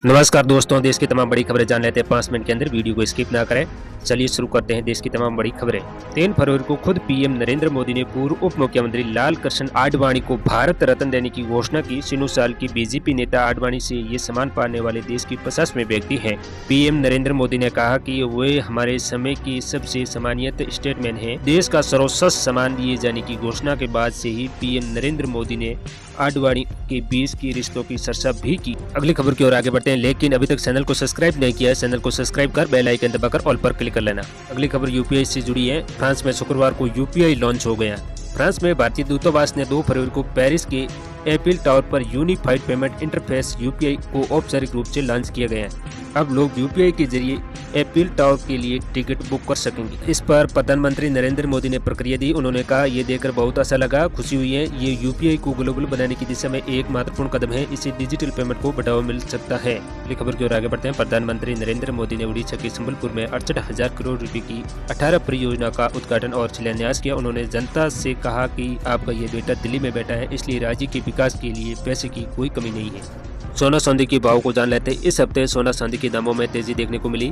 नमस्कार दोस्तों, देश की तमाम बड़ी खबरें जान लेते हैं 5 मिनट के अंदर। वीडियो को स्किप ना करें। चलिए शुरू करते हैं देश की तमाम बड़ी खबरें। 3 फरवरी को खुद पीएम नरेंद्र मोदी ने पूर्व उप मुख्यमंत्री लाल कृष्ण आडवाणी को भारत रत्न देने की घोषणा की। 60 साल की बीजेपी नेता आडवाणी से ये सम्मान पाने वाले देश के 50वें व्यक्ति हैं। पीएम नरेंद्र मोदी ने कहा कि वे हमारे समय के सबसे सम्मानित स्टेटमैन हैं। देश का सर्वोच्च सम्मान दिए जाने की घोषणा के बाद से ही पीएम नरेंद्र मोदी ने आडवाणी के बीच की रिश्तों की चर्चा भी की। अगली खबर की ओर आगे बढ़ते हैं, लेकिन अभी तक चैनल को सब्सक्राइब नहीं किया है, चैनल को सब्सक्राइब कर बेल आइकन दबाकर ऑल पर क्लिक कर लेना। अगली खबर यूपीआई से जुड़ी है। फ्रांस में शुक्रवार को यूपीआई लॉन्च हो गया। फ्रांस में भारतीय दूतावास ने 2 फरवरी को पेरिस के एफिल टावर पर यूनिफाइड पेमेंट इंटरफेस यूपीआई को औपचारिक रूप से लॉन्च किया गया है। अब लोग यूपीआई के जरिए एफिल टावर के लिए टिकट बुक कर सकेंगे। इस पर प्रधानमंत्री नरेंद्र मोदी ने प्रतिक्रिया दी। उन्होंने कहा, ये देखकर बहुत अच्छा लगा, खुशी हुई है। ये यूपीआई को ग्लोबल बनाने की दिशा में एक महत्वपूर्ण कदम है। इससे डिजिटल पेमेंट को बढ़ावा मिल सकता है। अगली खबर की ओर आगे बढ़ते हैं। प्रधानमंत्री नरेंद्र मोदी ने उड़ीसा के संबलपुर में 68,000 करोड़ रुपए की 18 परियोजना का उद्घाटन और शिलान्यास किया। उन्होंने जनता से कहा कि आपका ये बेटा दिल्ली में बैठा है, इसलिए राज्य के विकास के लिए पैसे की कोई कमी नहीं है। सोना चांदी के भाव को जान लेते हैं। इस हफ्ते सोना चांदी के दामों में तेजी देखने को मिली।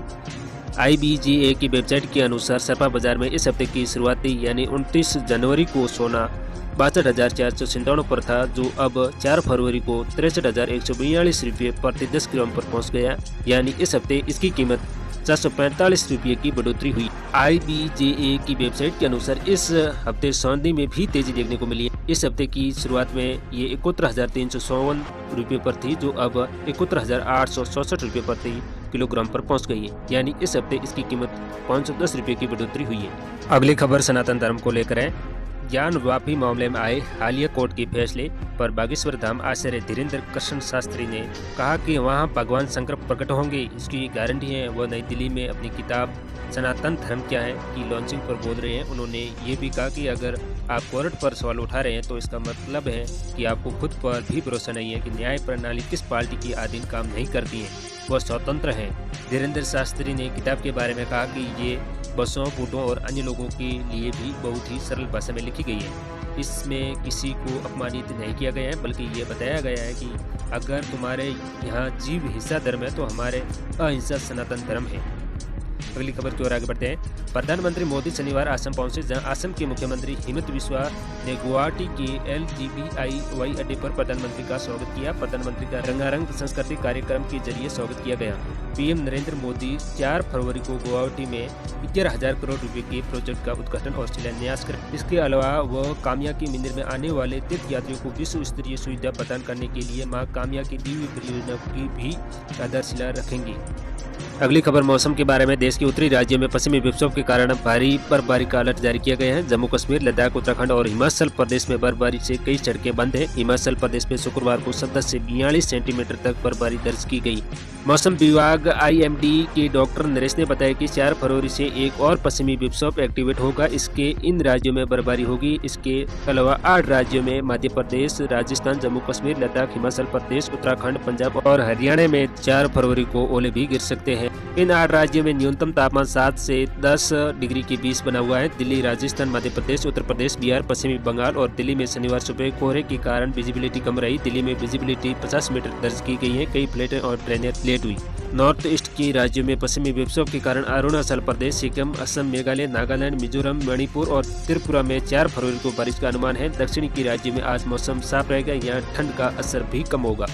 IBGA की वेबसाइट के अनुसार सपा बाजार में इस हफ्ते की शुरुआती यानी 29 जनवरी को सोना 62,497 पर था, जो अब 4 फरवरी को 63,142 रुपये प्रति 10 ग्राम पर पहुंच गया। यानी इस हफ्ते इसकी कीमत 445 रुपये की बढ़ोतरी हुई। IBGA की वेबसाइट के अनुसार इस हफ्ते चांदी में भी तेजी देखने को मिली है। इस हफ्ते की शुरुआत में ये 71,354 रुपये पर थी, जो अब 71,864 रुपये प्रति किलोग्राम पर पहुंच गई है। यानी इस हफ्ते इसकी कीमत 510 रुपये की बढ़ोतरी हुई है। अगली खबर सनातन धर्म को लेकर है। ज्ञान वापी मामले में आए हालिया कोर्ट के फैसले पर बागेश्वर धाम आचार्य धीरेन्द्र कृष्ण शास्त्री ने कहा कि वहां भगवान शंकर प्रकट होंगे, इसकी गारंटी है। वह नई दिल्ली में अपनी किताब सनातन धर्म क्या है की लॉन्चिंग पर बोल रहे हैं। उन्होंने ये भी कहा कि अगर आप कोर्ट पर सवाल उठा रहे हैं तो इसका मतलब है कि आपको खुद पर भी भरोसा नहीं है कि न्याय प्रणाली किस पार्टी के अधीन काम नहीं करती है, वह स्वतंत्र है। धीरेन्द्र शास्त्री ने किताब के बारे में कहा कि ये बसों, बूटों और अन्य लोगों के लिए भी बहुत ही सरल भाषा में लिखी गई है। इसमें किसी को अपमानित नहीं किया गया है, बल्कि ये बताया गया है कि अगर तुम्हारे यहाँ जीव हिंसा धर्म है तो हमारे अहिंसा सनातन धर्म है। अगली खबर की ओर आगे बढ़ते हैं। प्रधानमंत्री मोदी शनिवार असम पहुंचे, जहां असम के मुख्यमंत्री हिमंत बिस्वा ने गुवाहाटी के LGBI हवाई अड्डे पर प्रधानमंत्री का स्वागत किया। प्रधानमंत्री का रंगारंग सांस्कृतिक कार्यक्रम के जरिए स्वागत किया गया। पीएम नरेंद्र मोदी 4 फरवरी को गुवाहाटी में 11,000 करोड़ रुपए के प्रोजेक्ट का उद्घाटन और शिलान्यास करें। इसके अलावा वह काम्या के मंदिर में आने वाले तीर्थ यात्रियों को विश्व स्तरीय सुविधा प्रदान करने के लिए मां काम्या की दिव्य परियोजना की भी आधारशिला रखेंगी। अगली खबर मौसम के बारे में। देश के उत्तरी राज्यों में पश्चिमी विक्षोभ के कारण भारी बर्फबारी का अलर्ट जारी किया गया है। जम्मू कश्मीर, लद्दाख, उत्तराखंड और हिमाचल प्रदेश में बर्फबारी से कई सड़कें बंद हैं। हिमाचल प्रदेश में शुक्रवार को 17 से 42 सेंटीमीटर तक बर्फबारी दर्ज की गई। मौसम विभाग IMD के डॉक्टर नरेश ने बताया कि 4 फरवरी से एक और पश्चिमी विक्षोभ एक्टिवेट होगा। इसके इन राज्यों में बर्फबारी होगी। इसके अलावा 8 राज्यों में मध्य प्रदेश, राजस्थान, जम्मू कश्मीर, लद्दाख, हिमाचल प्रदेश, उत्तराखंड, पंजाब और हरियाणा में 4 फरवरी को ओले भी गिर सकते हैं। इन 8 राज्यों में न्यूनतम तापमान 7 से 10 डिग्री के बीच बना हुआ है। दिल्ली, राजस्थान, मध्य प्रदेश, उत्तर प्रदेश, बिहार, पश्चिमी बंगाल और दिल्ली में शनिवार सुबह कोहरे के कारण विजिबिलिटी कम रही। दिल्ली में विजिबिलिटी 50 मीटर दर्ज की गई है। कई फ्लाइटें और ट्रेनें लेट हुई। नॉर्थ ईस्ट के राज्यों में पश्चिमी विक्षोभ के कारण अरुणाचल प्रदेश, सिक्किम, असम, मेघालय, नागालैंड, मिजोरम, मणिपुर और त्रिपुरा में 4 फरवरी को बारिश का अनुमान है। दक्षिणी के राज्यों में आज मौसम साफ रहेगा, यहाँ ठंड का असर भी कम होगा।